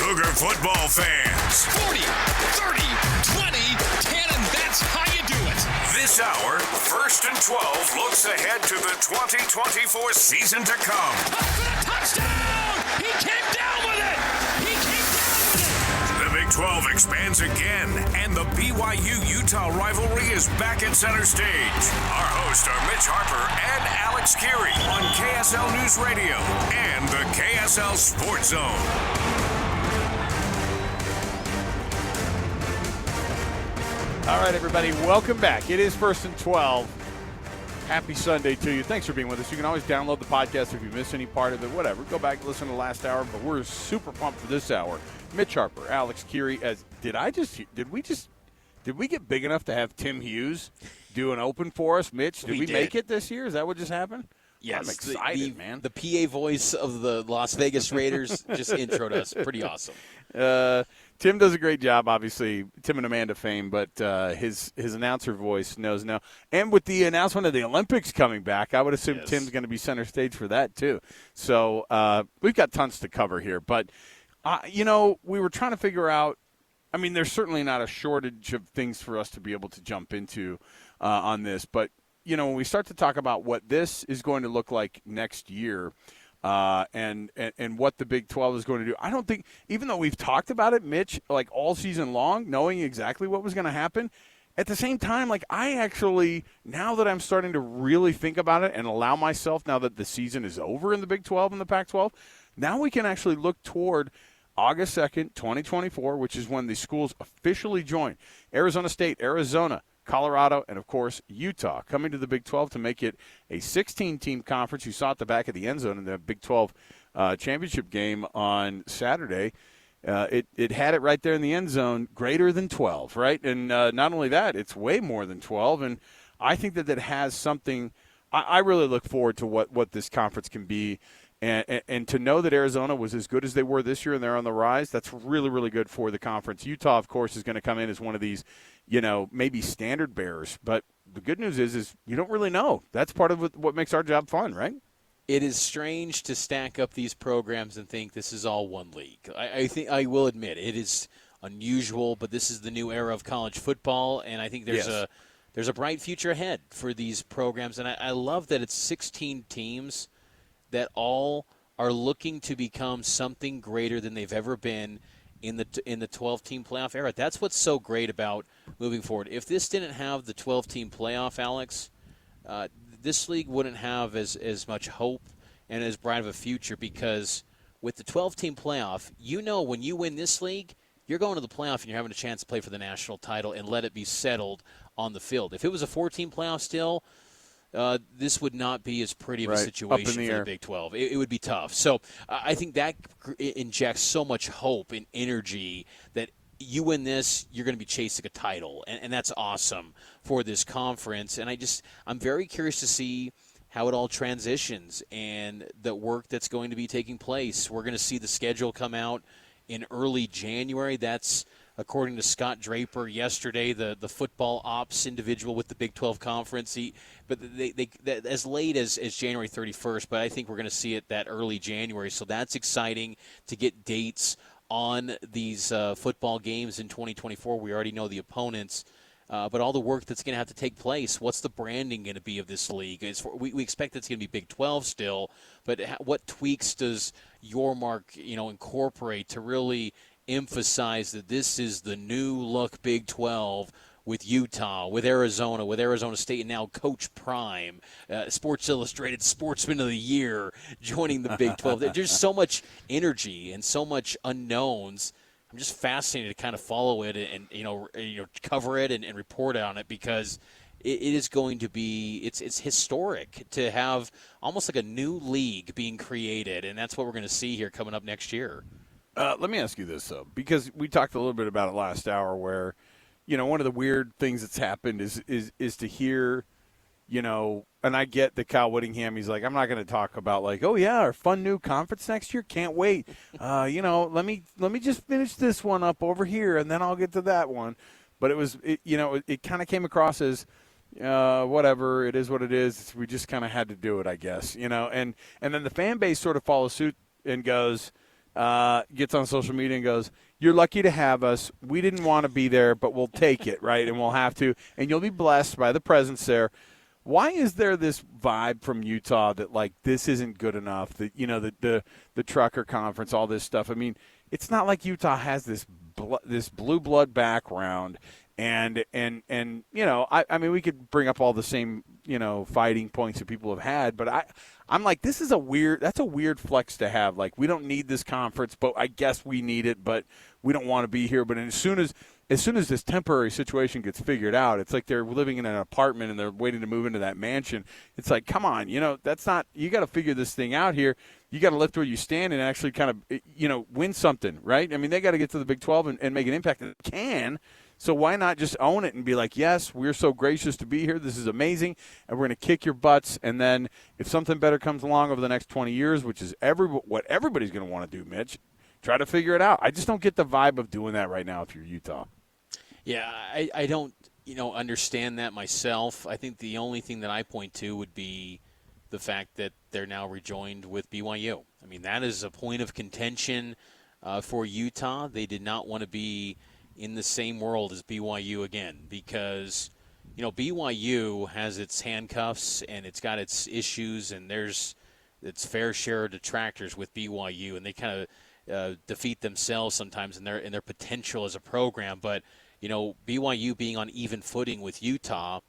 Cougar football fans. 40, 30, 20, 10, and that's how you do it. This hour, First and 12 looks ahead to the 2024 season to come. Up for the touchdown! He came down with it! He came down with it! The Big 12 expands again, and the BYU-Utah rivalry is back at center stage. Our hosts are Mitch Harper and Alex Kirry on KSL News Radio and the KSL Sports Zone. All right, everybody, welcome back. It is First and 12. Happy Sunday to you. Thanks for being with us. You can always download the podcast if you miss any part of it, whatever. Go back and listen to the last hour, but we're super pumped for this hour. Mitch Harper, Alex Kirry. Did we get big enough to have Tim Hughes do an open for us? Mitch, did we make it this year? Is that what just happened? Yes. I'm excited, man. The PA voice of the Las Vegas Raiders just introed us. Pretty awesome. Tim does a great job, obviously, Tim and Amanda fame, but his announcer voice knows now. And with the announcement of the Olympics coming back, I would assume Yes. Tim's going to be center stage for that, too. So we've got tons to cover here. But, we were trying to figure out, I mean, there's certainly not a shortage of things for us to be able to jump into on this. But, when we start to talk about what this is going to look like next year, and what the Big 12 is going to do. I don't think, even though we've talked about it, Mitch, like all season long, knowing exactly what was going to happen, at the same time, like I actually, now that I'm starting to really think about it and allow myself, now that the season is over in the Big 12 and the Pac-12, now we can actually look toward August 2nd, 2024, which is when the schools officially join. Arizona State, Arizona, Colorado, and, of course, Utah coming to the Big 12 to make it a 16-team conference. You saw at the back of the end zone in the Big 12 championship game on Saturday. It had it right there in the end zone, greater than 12, right? And not only that, it's way more than 12. And I think that has something – I really look forward to what this conference can be. And to know that Arizona was as good as they were this year and they're on the rise, that's really, really good for the conference. Utah, of course, is going to come in as one of these, maybe standard bearers. But the good news is you don't really know. That's part of what makes our job fun, right? It is strange to stack up these programs and think this is all one league. I will admit it is unusual, but this is the new era of college football, and I think there's a bright future ahead for these programs. And I love that it's 16 teams that all are looking to become something greater than they've ever been in the 12-team playoff era. That's what's so great about moving forward. If this didn't have the 12-team playoff, Alex, this league wouldn't have as much hope and as bright of a future, because with the 12-team playoff, when you win this league, you're going to the playoff and you're having a chance to play for the national title and let it be settled on the field. If it was a 4-team playoff still, this would not be as pretty of a situation for the Big 12. It would be tough. So I think that injects so much hope and energy that you win this, you're going to be chasing a title. And that's awesome for this conference. And I'm very curious to see how it all transitions and the work that's going to be taking place. We're going to see the schedule come out in early January. That's according to Scott Draper yesterday, the football ops individual with the Big 12 Conference. But they as late as January 31st, but I think we're going to see it that early January. So that's exciting to get dates on these football games in 2024. We already know the opponents, but all the work that's going to have to take place. What's the branding going to be of this league? We expect it's going to be Big 12 still, but what tweaks does your mark incorporate to really emphasize that this is the new look Big 12 with Utah, with Arizona State, and now Coach Prime, Sports Illustrated Sportsman of the Year, joining the Big 12. There's so much energy and so much unknowns. I'm just fascinated to kind of follow it and cover it and report on it, because it is going to be it's historic to have almost like a new league being created, and that's what we're going to see here coming up next year. Let me ask you this, though, because we talked a little bit about it last hour where, one of the weird things that's happened is to hear, and I get that Kyle Whittingham, he's like, I'm not going to talk about like, oh, yeah, our fun new conference next year. Can't wait. Let me just finish this one up over here, and then I'll get to that one. But it kind of came across as, whatever, it is what it is. We just kind of had to do it, I guess, and then the fan base sort of follows suit and goes, gets on social media and goes, "You're lucky to have us. We didn't want to be there, but we'll take it, right? And we'll have to. And you'll be blessed by the presence there." Why is there this vibe from Utah that, like, this isn't good enough? That, you know, the trucker conference, all this stuff. I mean, it's not like Utah has this blue blood background. And you know, I mean, we could bring up all the same, you know, fighting points that people have had, but I'm like, that's a weird flex to have. Like, we don't need this conference, but I guess we need it, but we don't want to be here. But as soon as this temporary situation gets figured out, it's like they're living in an apartment and they're waiting to move into that mansion. It's like, come on, you know, that's not – you got to figure this thing out here. You got to lift where you stand and actually kind of, you know, win something, right? I mean, they got to get to the Big 12 and make an impact. And they can. So why not just own it and be like, yes, we're so gracious to be here. This is amazing, and we're going to kick your butts. And then if something better comes along over the next 20 years, which is what everybody's going to want to do, Mitch, try to figure it out. I just don't get the vibe of doing that right now if you're Utah. Yeah, I don't, you know, understand that myself. I think the only thing that I point to would be the fact that they're now rejoined with BYU. I mean, that is a point of contention for Utah. They did not want to be in the same world as BYU again because, you know, BYU has its handcuffs and it's got its issues, and there's its fair share of detractors with BYU, and they kind of defeat themselves sometimes in their potential as a program. But, you know, BYU being on even footing with Utah,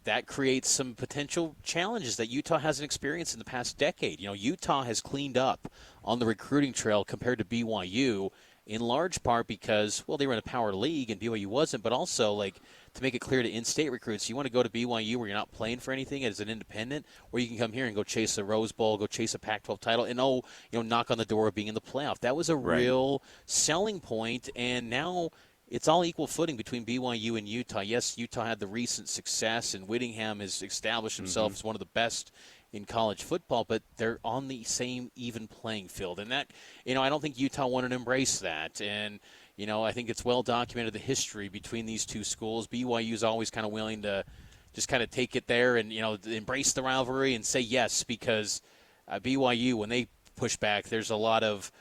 that creates some potential challenges that Utah hasn't experienced in the past decade. You know, Utah has cleaned up on the recruiting trail compared to BYU, in large part because, well, they were in a power league and BYU wasn't, but also, like, to make it clear to in-state recruits, you want to go to BYU where you're not playing for anything as an independent, or you can come here and go chase a Rose Bowl, go chase a Pac-12 title, and, knock on the door of being in the playoff. That was a real selling point, and now it's all equal footing between BYU and Utah. Yes, Utah had the recent success, and Whittingham has established himself as one of the best in college football, but they're on the same even playing field. And that, I don't think Utah wanted to embrace that. And, I think it's well documented the history between these two schools. BYU is always kind of willing to just kind of take it there and, embrace the rivalry and say yes, because BYU, when they push back, there's a lot of,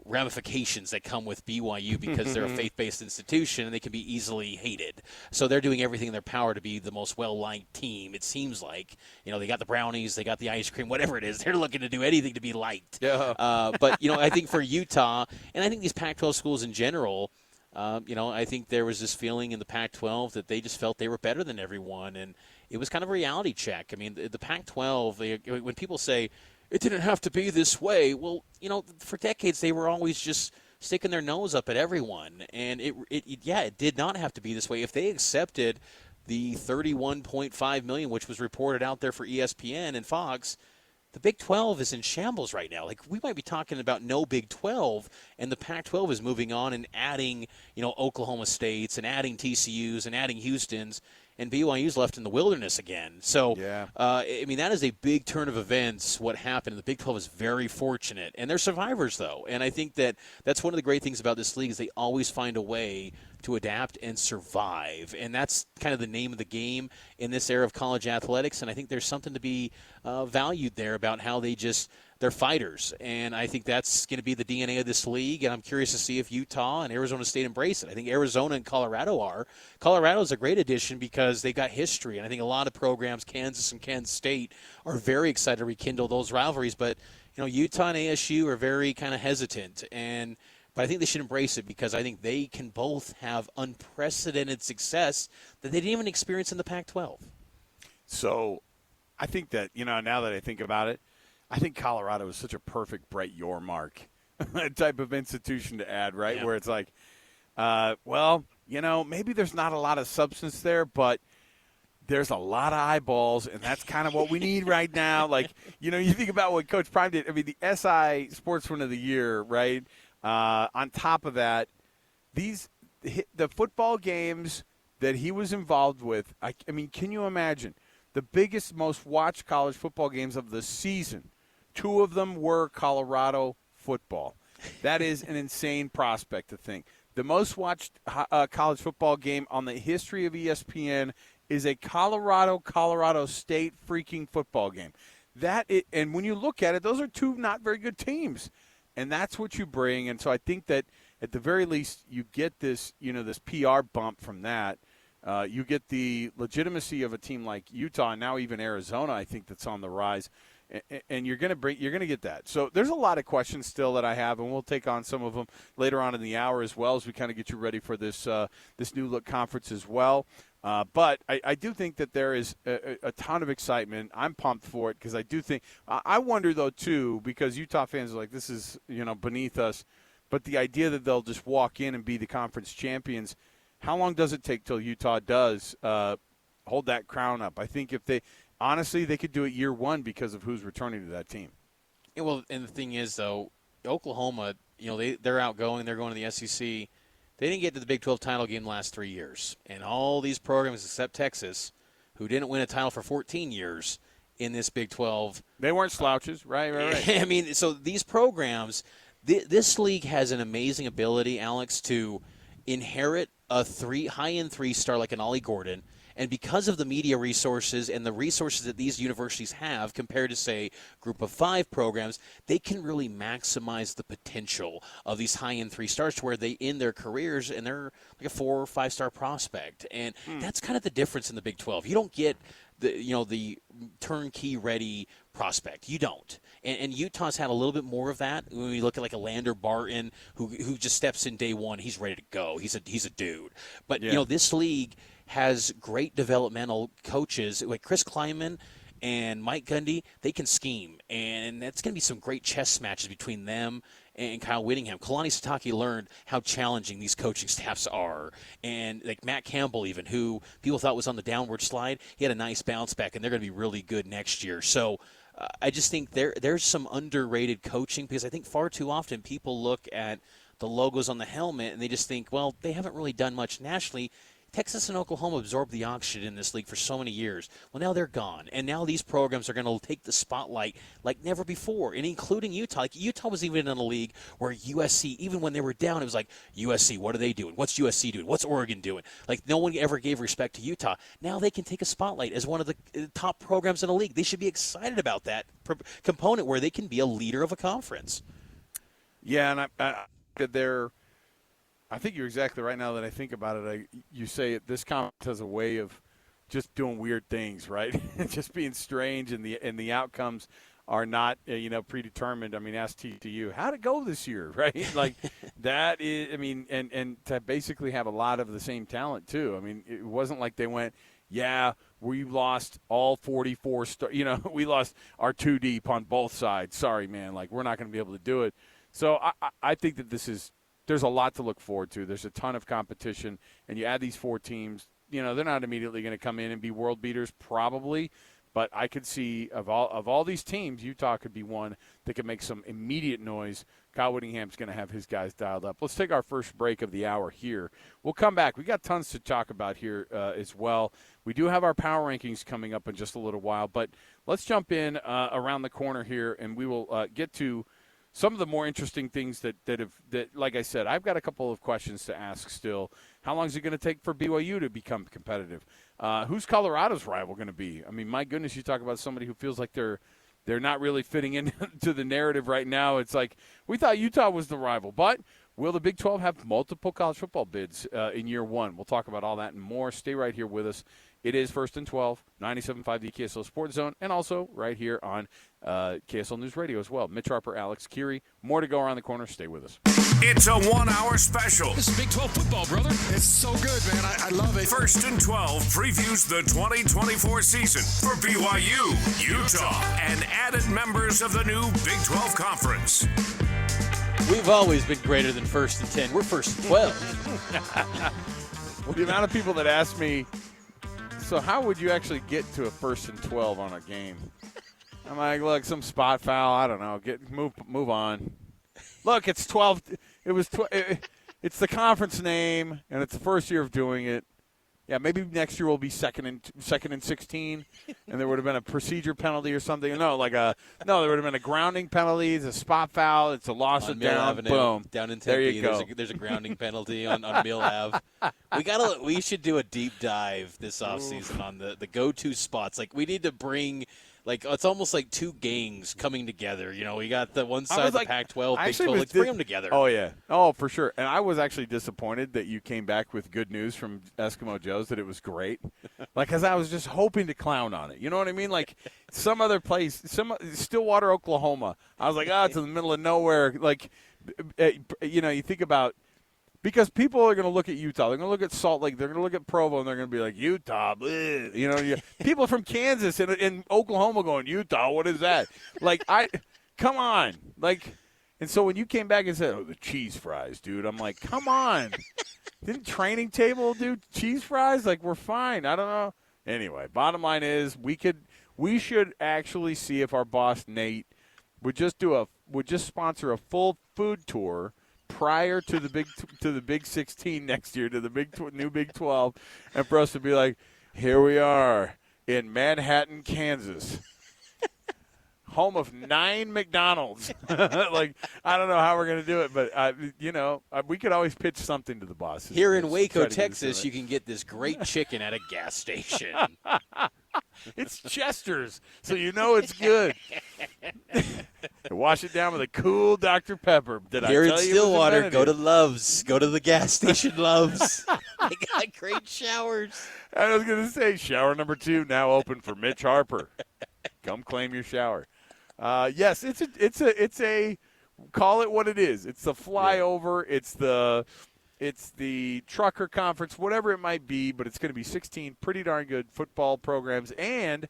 ramifications that come with BYU because they're a faith-based institution and they can be easily hated. So they're doing everything in their power to be the most well-liked team. It seems like, they got the brownies, they got the ice cream, whatever it is. They're looking to do anything to be liked. Yeah. But, I think for Utah, and I think these Pac-12 schools in general, I think there was this feeling in the Pac-12 that they just felt they were better than everyone. And it was kind of a reality check. I mean, the Pac-12, when people say, it didn't have to be this way. Well, for decades they were always just sticking their nose up at everyone, and it did not have to be this way. If they accepted the $31.5 million, which was reported out there for ESPN and Fox, the Big 12 is in shambles right now. Like, we might be talking about no Big 12, and the Pac-12 is moving on and adding, Oklahoma States and adding TCUs and adding Houston's, and BYU's left in the wilderness again. So, that is a big turn of events, what happened. The Big 12 is very fortunate. And they're survivors, though. And I think that's one of the great things about this league is they always find a way to adapt and survive. And that's kind of the name of the game in this era of college athletics. And I think there's something to be valued there about how they're fighters. And I think that's going to be the DNA of this league. And I'm curious to see if Utah and Arizona State embrace it. I think Arizona and Colorado are. Colorado's a great addition because they got history. And I think a lot of programs, Kansas and Kansas State, are very excited to rekindle those rivalries. But, Utah and ASU are very kind of hesitant. But I think they should embrace it because I think they can both have unprecedented success that they didn't even experience in the Pac-12. So I think that, now that I think about it, I think Colorado is such a perfect Brett Yormark type of institution to add, right? Yeah. Where it's like, maybe there's not a lot of substance there, but there's a lot of eyeballs, and that's kind of what we need right now. Like, you think about what Coach Prime did. I mean, the SI Sportsman of the Year, right? On top of that, the football games that he was involved with, I mean, can you imagine? The biggest, most watched college football games of the season, 2 of them were Colorado football. That is an insane prospect to think. The most watched college football game on the history of ESPN is a Colorado State freaking football game. And when you look at it, those are 2 not very good teams. And that's what you bring. And so I think that at the very least you get this, this PR bump from that. You get the legitimacy of a team like Utah, and now even Arizona, I think, that's on the rise. And you're going to get that. So there's a lot of questions still that I have, and we'll take on some of them later on in the hour as well as we kind of get you ready for this new look conference as well. But I do think that there is a ton of excitement. I'm pumped for it because I do think – I wonder, though, too, because Utah fans are like, this is, beneath us. But the idea that they'll just walk in and be the conference champions, how long does it take till Utah does hold that crown up? I think if they – honestly, they could do it year one because of who's returning to that team. Yeah, well, and the thing is, though, Oklahoma, they're outgoing. They're going to the SEC. They didn't get to the Big 12 title game the last 3 years. And all these programs, except Texas, who didn't win a title for 14 years in this Big 12. They weren't slouches, right? I mean, so these programs, this league has an amazing ability, Alex, to inherit a high-end three-star like an Ollie Gordon. And because of the media resources and the resources that these universities have compared to, say, Group of 5 programs, they can really maximize the potential of these high-end 3-stars to where they end their careers and they're like a 4 or 5-star prospect. And that's kind of the difference in the Big 12. You don't get the turnkey-ready prospect. You don't. And Utah's had a little bit more of that. When we look at like a Lander Barton who just steps in day one, he's ready to go. He's a dude. But, this league has great developmental coaches like Chris Kleiman and Mike Gundy. They can scheme, and that's going to be some great chess matches between them and Kyle Whittingham. Kalani Sitake learned how challenging these coaching staffs are. And like Matt Campbell even, who people thought was on the downward slide, he had a nice bounce back, and they're going to be really good next year. So I just think there's some underrated coaching because I think far too often people look at the logos on the helmet and they just think, well, they haven't really done much nationally. Texas and Oklahoma absorbed the oxygen in this league for so many years. Well, now they're gone. And now these programs are going to take the spotlight like never before, and including Utah. Like Utah was even in a league where USC, even when they were down, it was like, USC, what are they doing? What's USC doing? What's Oregon doing? Like no one ever gave respect to Utah. Now they can take a spotlight as one of the top programs in the league. They should be excited about that component where they can be a leader of a conference. Yeah, and I think you're exactly right. Now that I think about it, you say this conference has a way of just doing weird things, right? Just being strange, and the outcomes are not predetermined. I mean, ask TCU, how'd it go this year, right? Like that is, I mean, and to basically have a lot of the same talent too. I mean, it wasn't like they went, yeah, we lost all 44 we lost our 2 deep on both sides. Sorry, man, like we're not going to be able to do it. So I think that there's a lot to look forward to. There's a ton of competition, and you add these 4 teams. They're not immediately going to come in and be world beaters, probably, but I could see of all these teams, Utah could be one that could make some immediate noise. Kyle Whittingham's going to have his guys dialed up. Let's take our first break of the hour here. We'll come back. We got tons to talk about here as well. We do have our power rankings coming up in just a little while, but let's jump in around the corner here, and we will get to some of the more interesting things that like I said, I've got a couple of questions to ask still. How long is it going to take for BYU to become competitive? Who's Colorado's rival going to be? I mean, my goodness, you talk about somebody who feels like they're not really fitting into the narrative right now. It's like we thought Utah was the rival, but will the Big 12 have multiple college football bids in year one? We'll talk about all that and more. Stay right here with us. It is First and 12, 97.5 the KSL Sports Zone, and also right here on KSL News Radio as well. Mitch Harper, Alex Kirry. More to go around the corner. Stay with us. It's a 1-hour special. This is Big 12 football, brother. It's so good, man. I love it. First and 12 previews the 2024 season for BYU, Utah, and added members of the new Big 12 Conference. We've always been greater than First and 10. We're First and 12. The amount of people that ask me, so how would you actually get to a 1st and 12 on a game? I'm like, look, some spot foul. I don't know. Move on. Look, it's 12. It's the conference name, and it's the first year of doing it. Yeah, maybe next year will be second and 16, and there would have been a procedure penalty or something. No, there would have been a grounding penalty. It's a spot foul. It's a loss of down. Avenue, boom. Down in Tempe, there you go. There's a grounding penalty on Mill Ave. We should do a deep dive this offseason on the go-to spots. Like we need to bring Like it's almost like two gangs coming together. You know, we got the one side, the Pac-12, Big 12. Let's bring them together. Oh yeah, oh for sure. And I was actually disappointed that you came back with good news from Eskimo Joe's that it was great. Like, because I was just hoping to clown on it. You know what I mean? Like some other place, Stillwater, Oklahoma. I was like, it's in the middle of nowhere. Like, you know, you think about. Because people are going to look at Utah. They're going to look at Salt Lake. They're going to look at Provo, and they're going to be like, Utah, bleh. You know, people from Kansas and Oklahoma going, Utah, what is that? Like, come on. Like, and so when you came back and said, the cheese fries, dude, I'm like, come on. Didn't Training Table do cheese fries? Like, we're fine. I don't know. Anyway, bottom line is we should actually see if our boss, Nate, would just sponsor a full food tour prior to the Big 16 next year, to the new Big 12, and for us to be like, here we are in Manhattan, Kansas, home of 9 McDonald's. Like, I don't know how we're going to do it, but we could always pitch something to the bosses. Here in Waco, Texas, you can get this great chicken at a gas station. It's Chester's, so you know it's good. Wash it down with a cool Dr. Pepper. Here in Stillwater, go to Love's. Go to the gas station Love's. They got great showers. I was going to say, shower number 2 now open for Mitch Harper. Come claim your shower. Yes, it's a call it what it is. It's the flyover. Yeah. It's the trucker conference, whatever it might be, but it's going to be 16 pretty darn good football programs and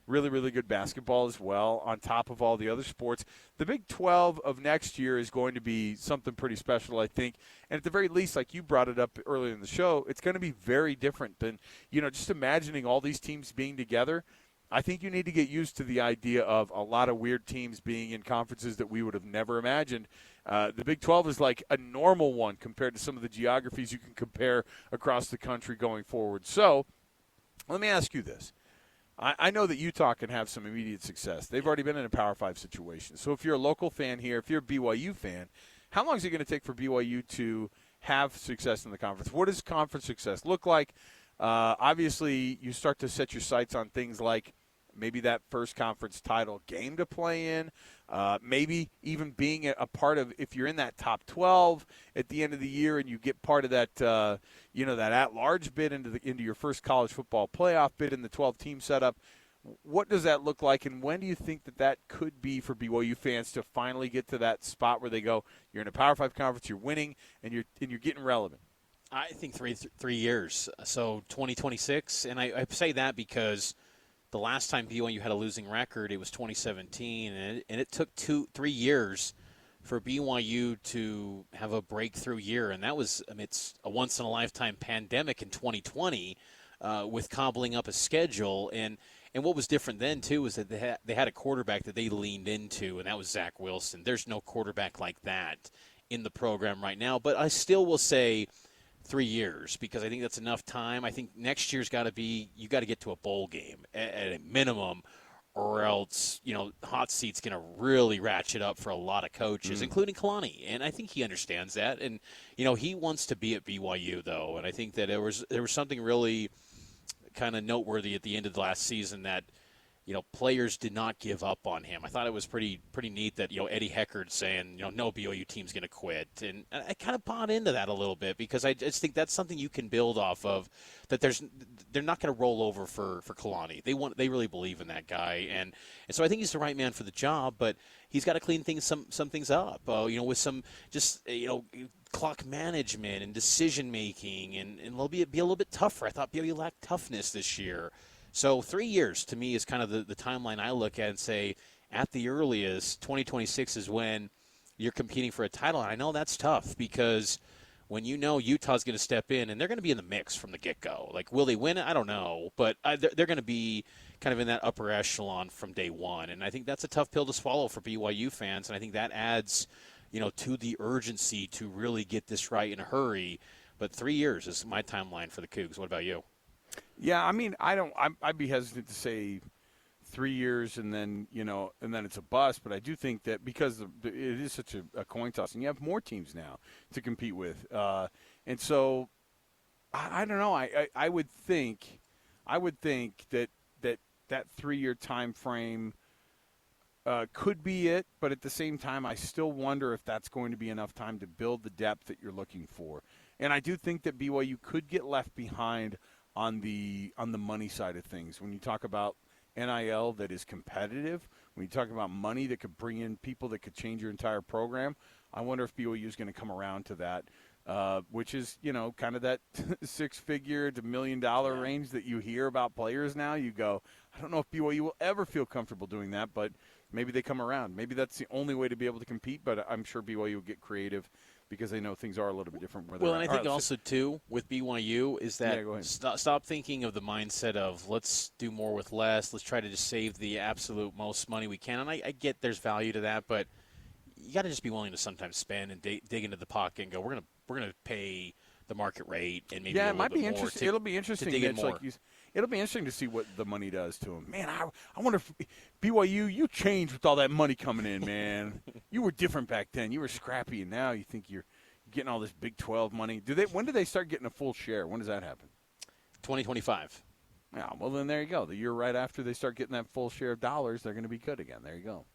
really, really good basketball as well on top of all the other sports. The Big 12 of next year is going to be something pretty special, I think. And at the very least, like you brought it up earlier in the show, it's going to be very different than, just imagining all these teams being together. I think you need to get used to the idea of a lot of weird teams being in conferences that we would have never imagined. The Big 12 is like a normal one compared to some of the geographies you can compare across the country going forward. So let me ask you this. I know that Utah can have some immediate success. They've already been in a Power 5 situation. So if you're a local fan here, if you're a BYU fan, how long is it going to take for BYU to have success in the conference? What does conference success look like? Obviously, you start to set your sights on things like maybe that first conference title game to play in, maybe even being a part of, if you're in that top 12 at the end of the year and you get part of that, that at-large bid into your first college football playoff bid in the 12-team setup. What does that look like, and when do you think that could be for BYU fans to finally get to that spot where they go, you're in a Power 5 conference, you're winning, and you're getting relevant? I think 3 years, so 2026, and I say that because the last time BYU had a losing record, it was 2017, and it took 3 years for BYU to have a breakthrough year, and that was amidst a once-in-a-lifetime pandemic in 2020 with cobbling up a schedule. And what was different then, too, was that they had a quarterback that they leaned into, and that was Zach Wilson. There's no quarterback like that in the program right now, but I still will say 3 years because I think that's enough time. I think next year's got to be, you got to get to a bowl game at a minimum, or else, hot seat's going to really ratchet up for a lot of coaches, including Kalani. And I think he understands that. And, he wants to be at BYU, though. And I think that there was something really kind of noteworthy at the end of the last season that, players did not give up on him. I thought it was pretty neat that, Eddie Heckard saying, no BYU team's going to quit. And I kind of bought into that a little bit because I just think that's something you can build off of, that they're not going to roll over for Kalani. They really believe in that guy. And so I think he's the right man for the job, but he's got to clean some things up, with some just, clock management and decision making, and it'll be a little bit tougher. I thought BYU lacked toughness this year. So 3 years to me is kind of the timeline I look at and say at the earliest, 2026 is when you're competing for a title. And I know that's tough because when Utah's going to step in and they're going to be in the mix from the get-go. Like, will they win it? I don't know. But they're going to be kind of in that upper echelon from day one. And I think that's a tough pill to swallow for BYU fans. And I think that adds, to the urgency to really get this right in a hurry. But 3 years is my timeline for the Cougs. What about you? Yeah, I mean, I'd be hesitant to say 3 years and then it's a bust, but I do think that because it is such a coin toss, and you have more teams now to compete with, and so I don't know. I would think that that 3-year time frame could be it, but at the same time, I still wonder if that's going to be enough time to build the depth that you're looking for. And I do think that BYU could get left behind on the money side of things. When you talk about NIL that is competitive, when you talk about money that could bring in people that could change your entire program, I wonder if BYU is going to come around to that, which is, kind of that six-figure to $1 million range that you hear about players now. You go, I don't know if BYU will ever feel comfortable doing that, but maybe they come around. Maybe that's the only way to be able to compete, but I'm sure BYU will get creative because they know things are a little bit different. Well, and I think also, too, with BYU is that stop thinking of the mindset of let's do more with less. Let's try to just save the absolute most money we can. And I get there's value to that, but you got to just be willing to sometimes spend and dig into the pocket and go, we're gonna pay the market rate and maybe it might be interesting. It'll be interesting. It'll be interesting to see what the money does to them. Man, I wonder if BYU, you changed with all that money coming in, man. You were different back then. You were scrappy, and now you think you're getting all this Big 12 money. When do they start getting a full share? When does that happen? 2025. Yeah, well, then there you go. The year right after they start getting that full share of dollars, they're going to be good again. There you go.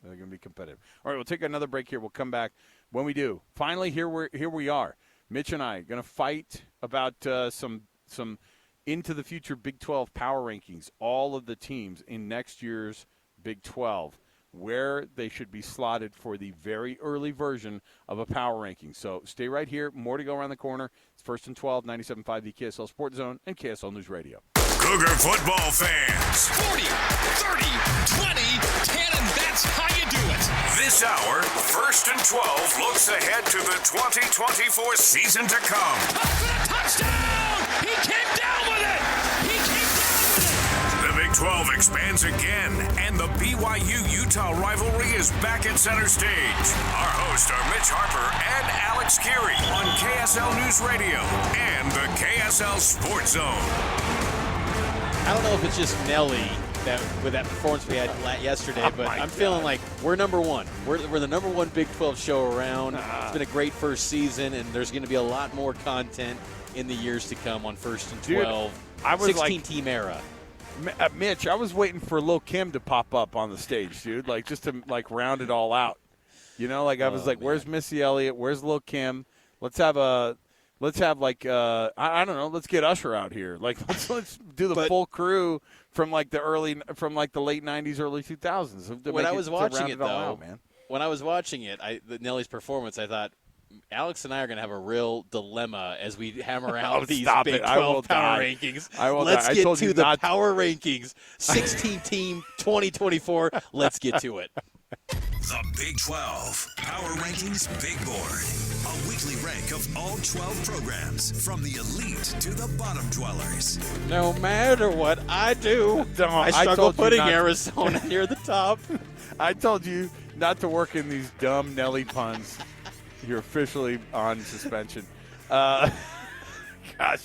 They're going to be competitive. All right, we'll take another break here. We'll come back. When we do, finally, here we are. Mitch and I are going to fight about some into the future Big 12 power rankings, all of the teams in next year's Big 12, where they should be slotted for the very early version of a power ranking. So stay right here. More to go around the corner. It's First and 12, 97.5, the KSL Sports Zone and KSL News Radio. Cougar football fans. 40, 30, 20, 10, and that's how you do it. This hour, First and 12 looks ahead to the 2024 season to come. Touchdown! He came down with it! He came down with it! The Big 12 expands again, and the BYU-Utah rivalry is back at center stage. Our hosts are Mitch Harper and Alex Kirry on KSL News Radio and the KSL Sports Zone. I don't know if it's just Nelly with that performance we had yesterday, but I'm feeling like we're number one. We're the number one Big 12 show around. It's been a great first season, and there's going to be a lot more content in the years to come on First and 12. Dude, I was 16-team era. Mitch, I was waiting for Lil Kim to pop up on the stage, dude, just to round it all out. I was where's Missy Elliott? Where's Lil Kim? Let's have I don't know. Let's get Usher out here. Let's do the full crew from the late '90s, early 2000s. When I was watching it, though, when I was watching it, Nelly's performance, I thought Alex and I are going to have a real dilemma as we hammer out these Big 12 power rankings. Let's get to the power rankings. 16-team 2024. Let's get to it. The Big 12 Power Rankings Big Board. A weekly rank of all 12 programs, from the elite to the bottom dwellers. No matter what I do, I struggle putting Arizona near the top. I told you not to work in these dumb Nelly puns. You're officially on suspension. Gosh,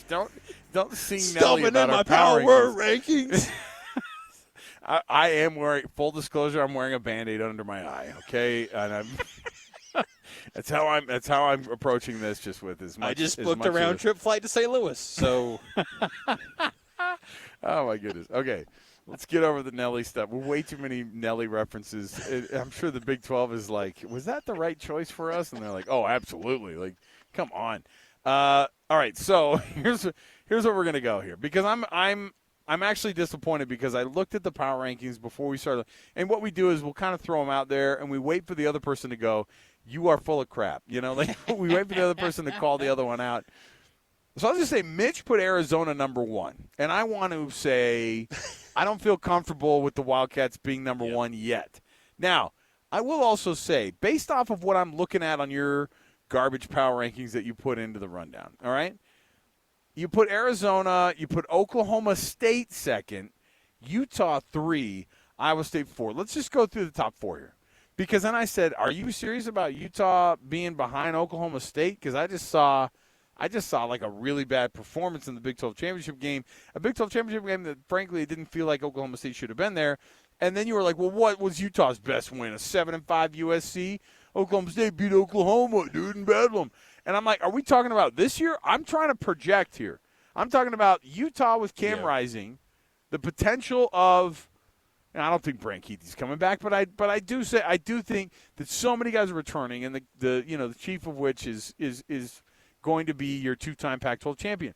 don't sing Nelly about our power rankings. I am wearing, full disclosure, I'm wearing a Band-Aid under my eye, okay? And that's how I'm approaching this, just with as much. I just booked a round trip flight to St. Louis, so. Oh my goodness. Okay, let's get over the Nelly stuff. Way too many Nelly references. I'm sure the Big 12 is like, was that the right choice for us? And they're like, oh, absolutely. Come on. All right, so here's where we're gonna go here, because I'm actually disappointed, because I looked at the power rankings before we started. And what we do is we'll kind of throw them out there, and we wait for the other person to go, you are full of crap. We wait for the other person to call the other one out. So I'll just say Mitch put Arizona number one. And I want to say I don't feel comfortable with the Wildcats being number one yet. Now, I will also say, based off of what I'm looking at on your garbage power rankings that you put into the rundown, all right? You put Arizona, you put Oklahoma State second, Utah 3, Iowa State 4. Let's just go through the top 4 here. Because then I said, are you serious about Utah being behind Oklahoma State? Because I just saw like a really bad performance in the Big 12 championship game. A Big 12 championship game that, frankly, it didn't feel like Oklahoma State should have been there. And then you were like, well, what was Utah's best win? A 7-5 USC? Oklahoma State beat Oklahoma, dude, in Bedlam. And I'm like, are we talking about this year? I'm trying to project here. I'm talking about Utah with Cam Rising the potential of. And I don't think Branchity's coming back, but I do think that so many guys are returning, and the chief of which is going to be your 2-time Pac-12 champion.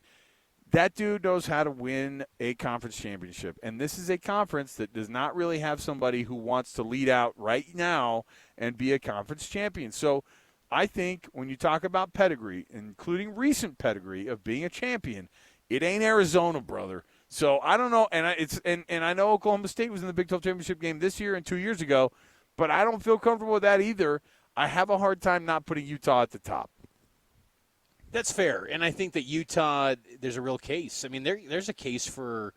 That dude knows how to win a conference championship, and this is a conference that does not really have somebody who wants to lead out right now and be a conference champion. So I think when you talk about pedigree, including recent pedigree of being a champion, it ain't Arizona, brother. So I don't know, and I know Oklahoma State was in the Big 12 championship game this year and 2 years ago, but I don't feel comfortable with that either. I have a hard time not putting Utah at the top. That's fair, and I think that Utah, there's a real case. I mean, there's a case for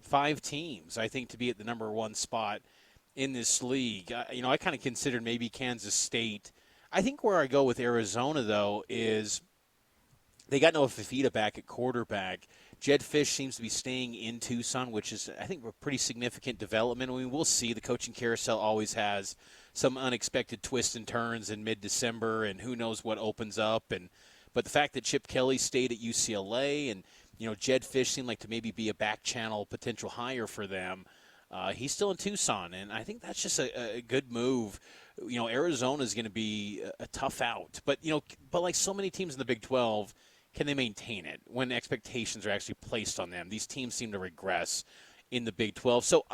5 teams, I think, to be at the number 1 spot in this league. I kind of considered maybe Kansas State. I think where I go with Arizona, though, is they got Noah Fifita back at quarterback. Jed Fish seems to be staying in Tucson, which is, I think, a pretty significant development. I mean, we'll see. The coaching carousel always has some unexpected twists and turns in mid-December, and who knows what opens up. But the fact that Chip Kelly stayed at UCLA and, Jed Fish seemed like to maybe be a back channel potential hire for them, he's still in Tucson, and I think that's just a good move. Arizona is going to be a tough out. But like so many teams in the Big 12, can they maintain it when expectations are actually placed on them? These teams seem to regress in the Big 12. So,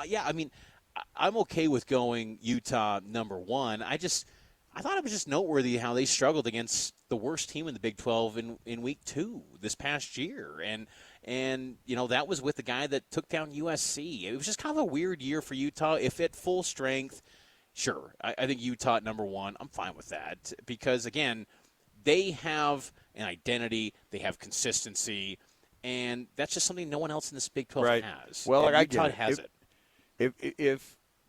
I'm okay with going Utah number 1. I thought it was just noteworthy how they struggled against the worst team in the Big 12 in week 2 this past year. And that was with the guy that took down USC. It was just kind of a weird year for Utah. If at full strength, sure. I think Utah at number 1, I'm fine with that. Because, again, they have an identity, they have consistency, and that's just something no one else in this Big 12 has. Well, and I Utah get it. has it.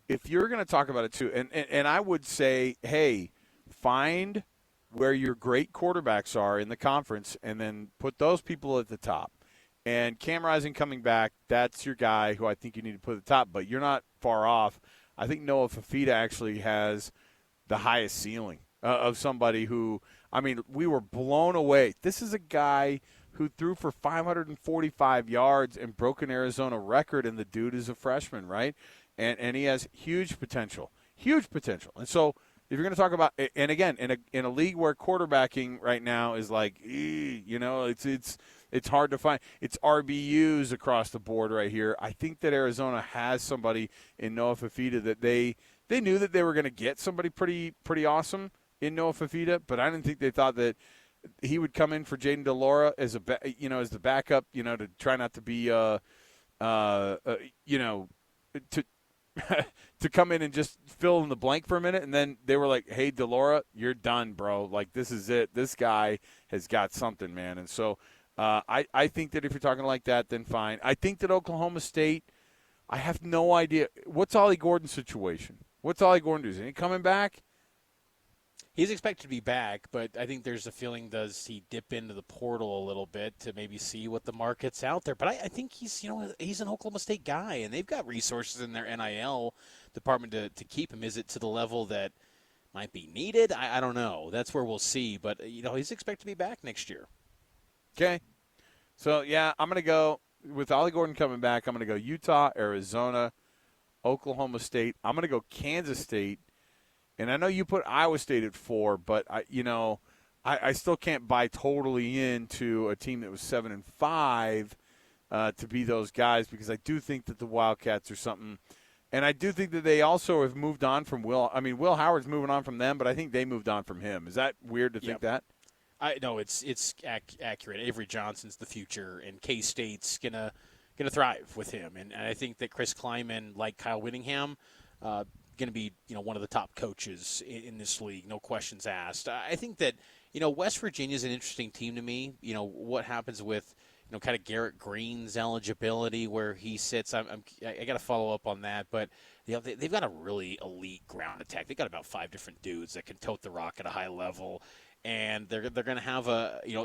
If you're going to talk about it too, and I would say, hey, find where your great quarterbacks are in the conference, and then put those people at the top. And Cam Rising coming back, that's your guy who I think you need to put at the top. But you're not far off. I think Noah Fifita actually has the highest ceiling of somebody who, we were blown away. This is a guy who threw for 545 yards and broke an Arizona record, and the dude is a freshman, right? And he has huge potential. And so if you're going to talk about, and again, in a league where quarterbacking right now is like, it's hard to find. It's RBUs across the board right here. I think that Arizona has somebody in Noah Fifita that they knew that they were going to get somebody pretty awesome in Noah Fifita, but I didn't think they thought that he would come in for Jaden DeLaura as as the backup, to try not to be to come in and just fill in the blank for a minute. And then they were like, hey, DeLaura, you're done, bro. Like, this is it. This guy has got something, man. And so I think that if you're talking like that, then fine. I think that Oklahoma State, I have no idea. What's Ollie Gordon's situation? What's Ollie Gordon do? Is he coming back? He's expected to be back, but I think there's a feeling, does he dip into the portal a little bit to maybe see what the market's out there? But I think he's an Oklahoma State guy, and they've got resources in their NIL department to keep him. Is it to the level that might be needed? I don't know. That's where we'll see. But, he's expected to be back next year. Okay. So, yeah, I'm going to go, with Ollie Gordon coming back, I'm going to go Utah, Arizona, Oklahoma State. I'm going to go Kansas State. And I know you put Iowa State at 4, but I still can't buy totally into a team that was 7-5 to be those guys, because I do think that the Wildcats are something, and I do think that they also have moved on from Will. I mean, Will Howard's moving on from them, but I think they moved on from him. Is that weird to think that? No, it's accurate. Avery Johnson's the future, and K-State's gonna thrive with him. And I think that Chris Kleiman, like Kyle Whittingham, going to be one of the top coaches in this league, no questions asked. I think that West Virginia is an interesting team to me. What happens with kind of Garrett Green's eligibility, where he sits. I got to follow up on that, but they've got a really elite ground attack. They've got about 5 different dudes that can tote the rock at a high level, and they're going to have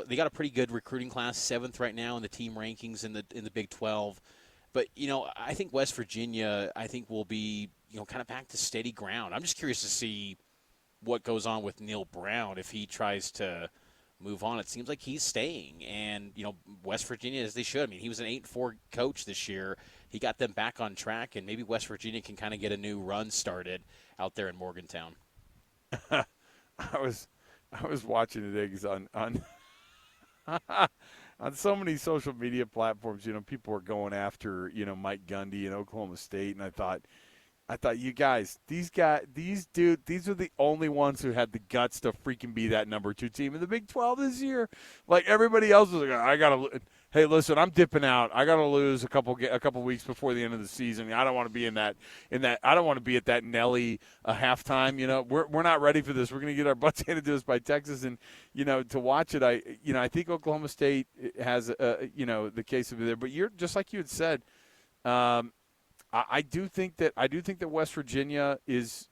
they got a pretty good recruiting class, 7th right now in the team rankings in the Big 12. But I think West Virginia, will be kind of back to steady ground. I'm just curious to see what goes on with Neil Brown if he tries to move on. It seems like he's staying, and West Virginia, as they should. I mean, he was an 8-4 coach this year. He got them back on track, and maybe West Virginia can kind of get a new run started out there in Morgantown. I was watching today because on on so many social media platforms, people were going after Mike Gundy in Oklahoma State, and I thought you guys, these are the only ones who had the guts to freaking be that number 2 team in the Big 12 this year. Like everybody else was like, hey, listen, I'm dipping out. I gotta lose a couple weeks before the end of the season. I don't want to be in that. I don't want to be at that Nelly halftime. We're not ready for this. We're gonna get our butts handed to us by Texas, and to watch it, I think Oklahoma State has the case of it there. But you're just like you had said. I do think that West Virginia is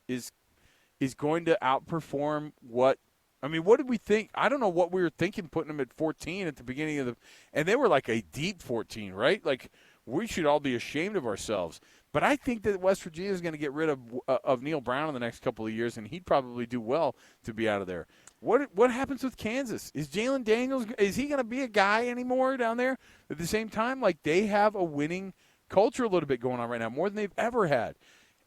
going to outperform what. I mean, what did we think? I don't know what we were thinking putting them at 14 at the beginning of and they were like a deep 14, right? Like we should all be ashamed of ourselves. But I think that West Virginia is going to get rid of Neil Brown in the next couple of years, and he'd probably do well to be out of there. What happens with Kansas? Is Jalen Daniels, is he going to be a guy anymore down there? At the same time, like they have a winning culture a little bit going on right now, more than they've ever had.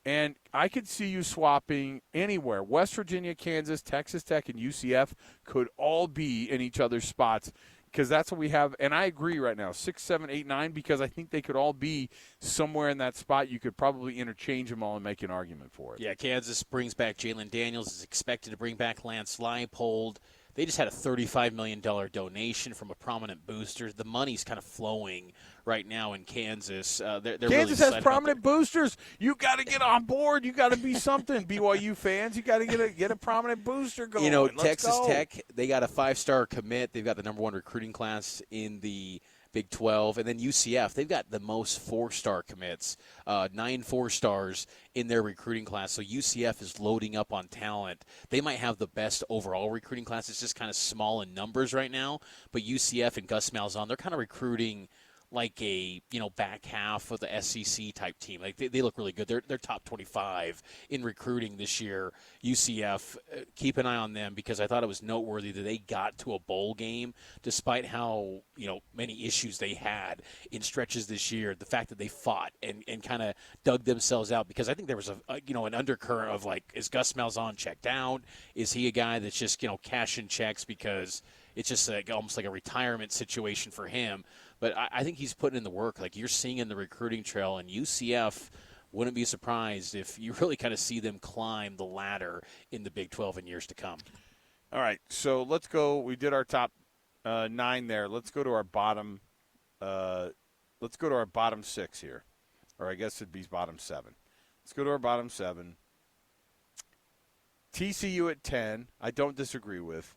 And I could see you swapping anywhere. West Virginia, Kansas, Texas Tech, and UCF could all be in each other's spots because that's what we have. And I agree right now, 6, 7, 8, 9, because I think they could all be somewhere in that spot. You could probably interchange them all and make an argument for it. Yeah, Kansas brings back Jalen Daniels, is expected to bring back Lance Leipold. They just had a $35 million donation from a prominent booster. The money's kind of flowing right now in Kansas. They're Kansas really has prominent boosters. You got to get on board. You got to be something. BYU fans, you got to get a prominent booster going. Texas Tech, they got a 5-star commit. They've got the number 1 recruiting class in the Big 12. And then UCF, they've got the most 4-star commits, 9 4-stars in their recruiting class. So UCF is loading up on talent. They might have the best overall recruiting class. It's just kind of small in numbers right now. But UCF and Gus Malzahn, they're kind of recruiting like a back half of the SEC type team. Like they look really good. They're top 25 in recruiting this year. UCF, keep an eye on them because I thought it was noteworthy that they got to a bowl game despite how many issues they had in stretches this year. The fact that they fought and kind of dug themselves out, because I think there was an undercurrent of like, is Gus Malzahn checked out? Is he a guy that's just cashing checks because it's just almost like a retirement situation for him? But I think he's putting in the work. Like you're seeing in the recruiting trail, and UCF wouldn't be surprised if you really kind of see them climb the ladder in the Big 12 in years to come. All right, so let's go. We did our top 9 there. Let's go to our bottom. Let's go to our bottom 6 here, or I guess it'd be bottom 7. Let's go to our bottom 7. TCU at 10. I don't disagree with.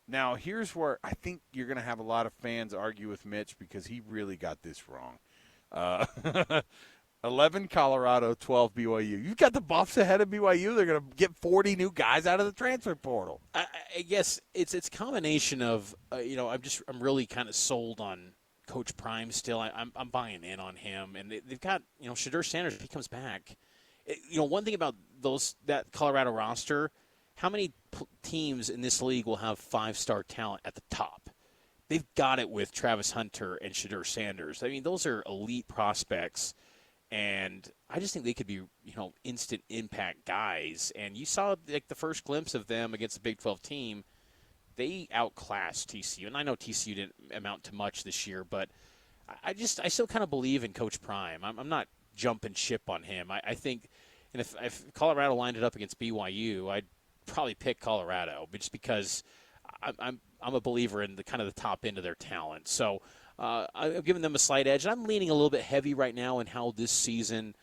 Now, here's where I think you're going to have a lot of fans argue with Mitch because he really got this wrong. 11 Colorado, 12 BYU. You've got the Buffs ahead of BYU. They're going to get 40 new guys out of the transfer portal. I guess it's a combination of I'm really kind of sold on Coach Prime still. I'm buying in on him, and they've got Shedeur Sanders if he comes back. One thing about that Colorado roster. How many teams in this league will have 5-star talent at the top? They've got it with Travis Hunter and Shedeur Sanders. I mean, those are elite prospects, and I just think they could be, instant impact guys. And you saw like the first glimpse of them against the Big 12 team. They outclassed TCU, and I know TCU didn't amount to much this year, but I still kind of believe in Coach Prime. I'm not jumping ship on him. I think, and if Colorado lined it up against BYU, I'd probably pick Colorado, but just because I'm a believer in the kind of the top end of their talent. So I've given them a slight edge. And I'm leaning a little bit heavy right now in how this season,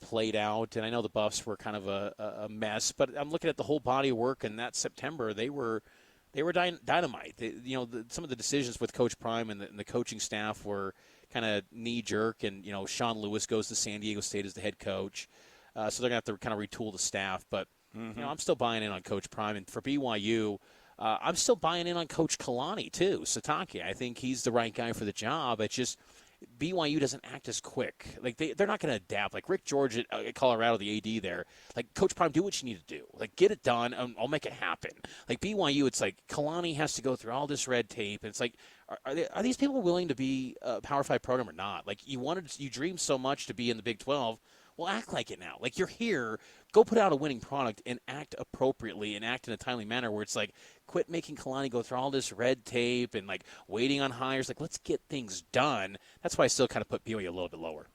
played out. And I know the Buffs were kind of a mess, but I'm looking at the whole body of work. And that September, they were dynamite. Some of the decisions with Coach Prime and the coaching staff were kind of knee jerk. And Sean Lewis goes to San Diego State as the head coach, so they're gonna have to kind of retool the staff, but. I'm still buying in on Coach Prime. And for BYU, I'm still buying in on Coach Kalani, too, Satake. I think he's the right guy for the job. It's just BYU doesn't act as quick. Like they're not going to adapt. Like Rick George at Colorado, the AD there. Like Coach Prime, do what you need to do. Like get it done. I'll make it happen. Like BYU, it's like Kalani has to go through all this red tape. And it's like, are these people willing to be a Power 5 program or not? Like you dreamed so much to be in the Big 12. Well, act like it now. Like you're here. Go put out a winning product and act appropriately and act in a timely manner where it's like, quit making Kalani go through all this red tape and like waiting on hires. Like, let's get things done. That's why I still kind of put BYU a little bit lower.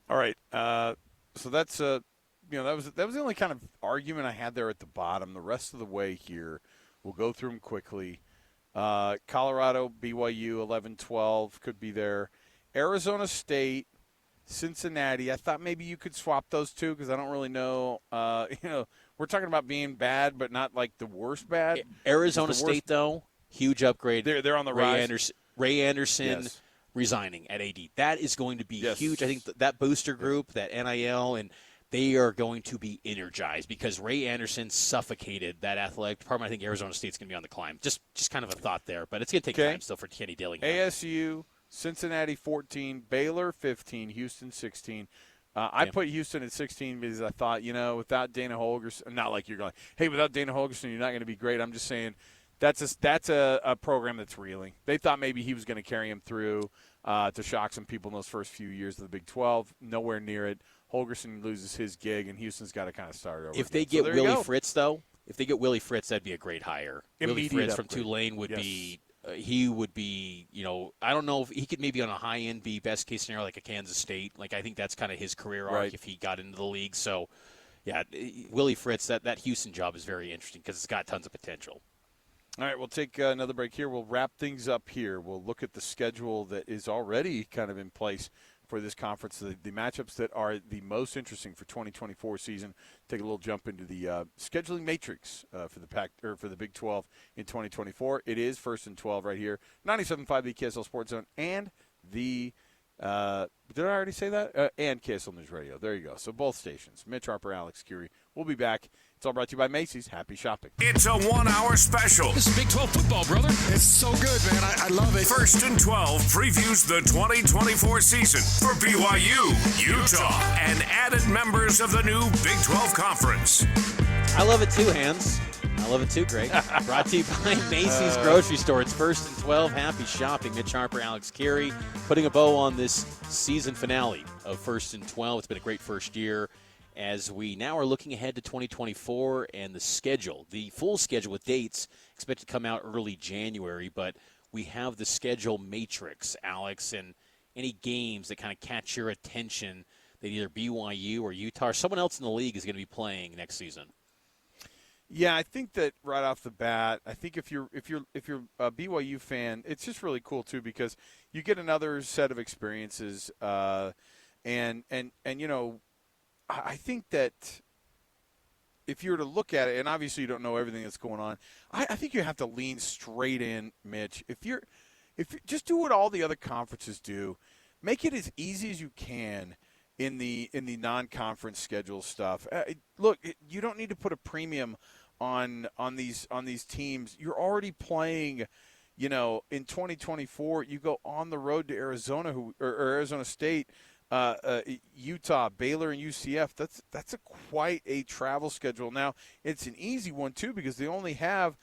All right. So that's that was the only kind of argument I had there at the bottom. The rest of the way here, we'll go through them quickly. Colorado, BYU, 11-12 could be there. Arizona State, Cincinnati. I thought maybe you could swap those two because I don't really know. We're talking about being bad, but not like the worst bad. Arizona State, though, huge upgrade. They're on the rise. Ray Anderson Yes. resigning at AD. That is going to be Yes. huge. I think that booster group, that NIL, and they are going to be energized because Ray Anderson suffocated that athletic department. I think Arizona State's going to be on the climb. Just kind of a thought there, but it's going to take time still for Kenny Dillingham. ASU, Cincinnati 14, Baylor 15, Houston 16. I put Houston at 16 because I thought, without Dana Holgerson, not like you're going, hey, without Dana Holgerson, you're not going to be great. I'm just saying that's a program that's reeling. They thought maybe he was going to carry him through to shock some people in those first few years of the Big 12. Nowhere near it. Holgerson loses his gig, and Houston's got to kind of start over. If they get Willie Fritz, though, that'd be a great hire. Willie Fritz from Tulane would be. He would be, I don't know if he could maybe on a high end be best case scenario like a Kansas State. Like I think that's kind of his career arc if he got into the league. So, yeah, Willie Fritz, that Houston job is very interesting because it's got tons of potential. All right, we'll take another break here. We'll wrap things up here. We'll look at the schedule that is already kind of in place for this conference, the matchups that are the most interesting for 2024 season. Take a little jump into the scheduling matrix for the Big 12 in 2024. It is 1st and 12 right here, 97.5 the KSL Sports Zone and the did I already say that? And KSL News Radio. There you go. So both stations. Mitch Harper, Alex Kirry. We'll be back. It's all brought to you by Macy's. Happy shopping. It's a 1 hour special. This is Big 12 football, brother. It's so good, man. I love it. 1st and 12 previews the 2024 season for BYU, Utah, and added members of the new Big 12 Conference. I love it too, Hans. I love it too, Greg. Brought to you by Macy's Grocery Store. It's 1st and 12. Happy shopping. Mitch Harper, Alex Kirry, putting a bow on this season finale of 1st and 12. It's been a great first year as we now are looking ahead to 2024 and the schedule. The full schedule with dates expected to come out early January, but we have the schedule matrix, Alex, and any games that kind of catch your attention that either BYU or Utah or someone else in the league is going to be playing next season. Yeah, I think that right off the bat, I think if you're a BYU fan, it's just really cool too because you get another set of experiences, and I think that if you were to look at it, and obviously you don't know everything that's going on, I think you have to lean straight in, Mitch. If you just do what all the other conferences do, make it as easy as you can in the non-conference schedule stuff. Look, you don't need to put a premium on these teams. You're already playing, in 2024. You go on the road to Arizona, or Arizona State, Utah, Baylor, and UCF. That's quite a travel schedule. Now it's an easy one too because they only have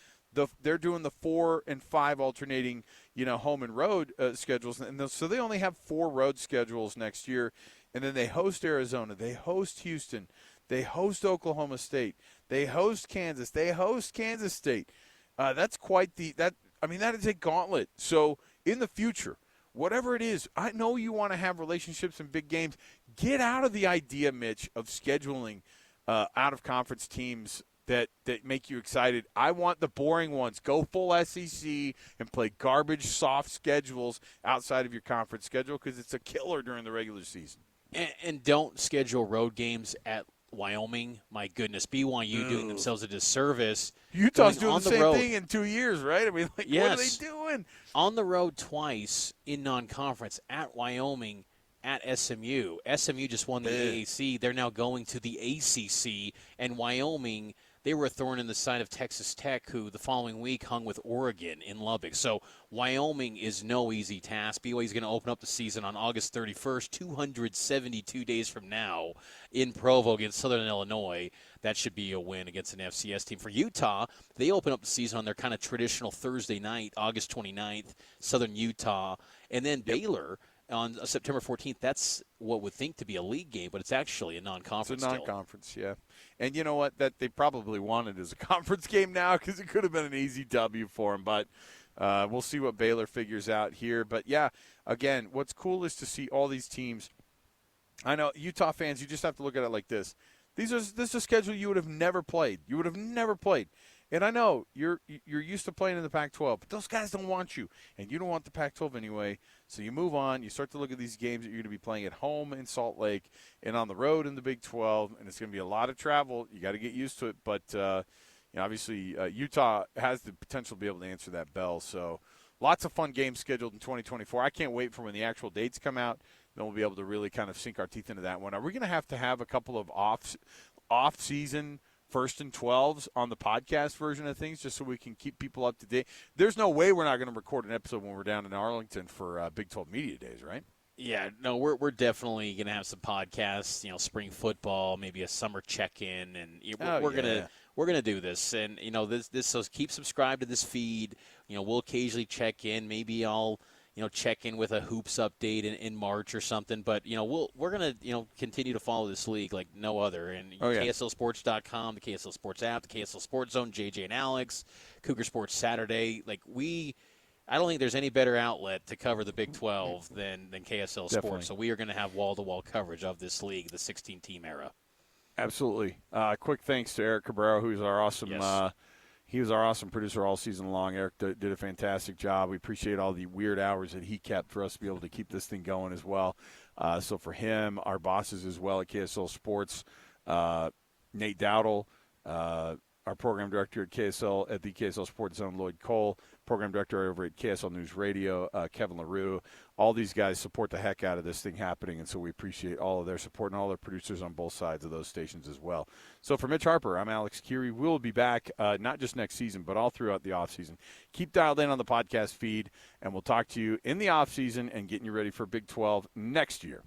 they're doing the 4 and 5 alternating, home and road schedules, and so they only have 4 road schedules next year. And then they host Arizona, they host Houston, they host Oklahoma State, they host Kansas, they host Kansas State. That's that is a gauntlet. So in the future, whatever it is, I know you want to have relationships in big games. Get out of the idea, Mitch, of scheduling out-of-conference teams that make you excited. I want the boring ones. Go full SEC and play garbage, soft schedules outside of your conference schedule because it's a killer during the regular season. And don't schedule road games at Wyoming. My goodness, BYU doing themselves a disservice. Utah's doing the same thing in 2 years, right? I mean, yes. What are they doing? On the road twice in non-conference at Wyoming, at SMU. SMU just won the AAC. They're now going to the ACC. And Wyoming, they were a thorn in the side of Texas Tech, who the following week hung with Oregon in Lubbock. So Wyoming is no easy task. BYU is going to open up the season on August 31st, 272 days from now, in Provo against Southern Illinois. That should be a win against an FCS team. For Utah, they open up the season on their kind of traditional Thursday night, August 29th, Southern Utah. And then Baylor on September 14th, that's what would think to be a league game, but it's actually a non-conference. It's a non-conference, yeah. And you know what? That they probably wanted as a conference game now because it could have been an easy W for them. But we'll see what Baylor figures out here. But, yeah, again, what's cool is to see all these teams. I know Utah fans, you just have to look at it like this. This is a schedule you would have never played. You would have never played. And I know you're used to playing in the Pac-12, but those guys don't want you, and you don't want the Pac-12 anyway. So you move on. You start to look at these games that you're going to be playing at home in Salt Lake and on the road in the Big 12, and it's going to be a lot of travel. You got to get used to it. But obviously Utah has the potential to be able to answer that bell. So lots of fun games scheduled in 2024. I can't wait for when the actual dates come out. Then we'll be able to really kind of sink our teeth into that one. Are we going to have a couple of off-season first and 12s on the podcast version of things just so we can keep people up to date? There's no way we're not going to record an episode when we're down in Arlington for Big 12 Media Days, right? Yeah, no, we're definitely going to have some podcasts, spring football, maybe a summer check-in, and we're gonna do this. And this so keep subscribed to this feed. We'll occasionally check in. Maybe I'll check in with a hoops update in March or something. But, we're going to, continue to follow this league like no other. And KSLSports.com, the KSL Sports app, the KSL Sports Zone, JJ and Alex, Cougar Sports Saturday. I don't think there's any better outlet to cover the Big 12 than KSL Definitely. Sports. So we are going to have wall-to-wall coverage of this league, the 16-team era. Absolutely. Quick thanks to Eric Cabrera, who's our awesome he was our awesome producer all season long. Eric did a fantastic job. We appreciate all the weird hours that he kept for us to be able to keep this thing going as well. So for him, our bosses as well at KSL Sports, Nate Dowdle, our program director at the KSL Sports Zone, Lloyd Cole, program director over at KSL News Radio, Kevin LaRue. All these guys support the heck out of this thing happening, and so we appreciate all of their support and all their producers on both sides of those stations as well. So for Mitch Harper, I'm Alex Kirry. We'll be back not just next season, but all throughout the offseason. Keep dialed in on the podcast feed, and we'll talk to you in the offseason and getting you ready for Big 12 next year.